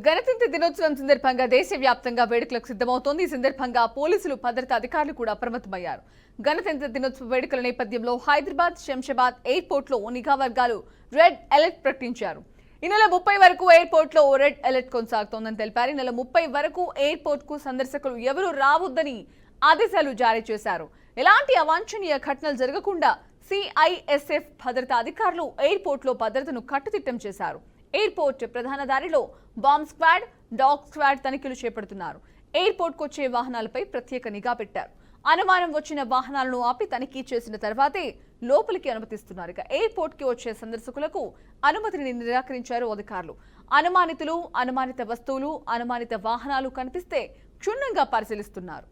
గణతంత్ర దినోత్సవం సందర్భంగా దేశవ్యాప్తంగా వేడుకలకు సిద్ధమవుతోంది. ఈ సందర్భంగా పోలీసులు భద్రతా అధికారులు కూడా అప్రమత్తమయ్యారు. గణతంత్ర దినోత్సవ వేడుకల నేపథ్యంలో హైదరాబాద్, శంషాబాద్ ఎయిర్పోర్ట్ లో నిఘా వర్గాలు రెడ్ అలర్ట్ ప్రకటించారు. ఈ నెల 30 వరకు ఎయిర్పోర్ట్ లో రెడ్ అలర్ట్ కొనసాగుతోందని తెలిపారు. ఈ నెల 30 వరకు ఎయిర్పోర్ట్ కు సందర్శకులు ఎవరూ రావద్దని ఆదేశాలు జారీ చేశారు. ఎలాంటి అవాంఛనీయ ఘటనలు జరగకుండా సిఐఎస్ఎఫ్ భద్రతా అధికారులు ఎయిర్పోర్ట్ లో భద్రతను కట్టుదిట్టం చేశారు. ఎయిర్పోర్ట్ ప్రధాన దారిలో బాంబ్ స్క్వాడ్, డాగ్ స్క్వాడ్ తనిఖీలు చేపడుతున్నారు. ఎయిర్పోర్ట్ కు వచ్చే వాహనాలపై ప్రత్యేక నిఘా పెట్టారు. అనుమానం వచ్చిన వాహనాలను ఆపి తనిఖీ చేసిన తర్వాతే లోపలికి అనుమతిస్తున్నారు. ఇక ఎయిర్పోర్ట్ కి వచ్చే సందర్శకులకు అనుమతిని నిరాకరించారు అధికారులు. అనుమానితులు, అనుమానిత వస్తువులు, అనుమానిత వాహనాలు కనిపిస్తే క్షుణ్ణంగా పరిశీలిస్తున్నారు.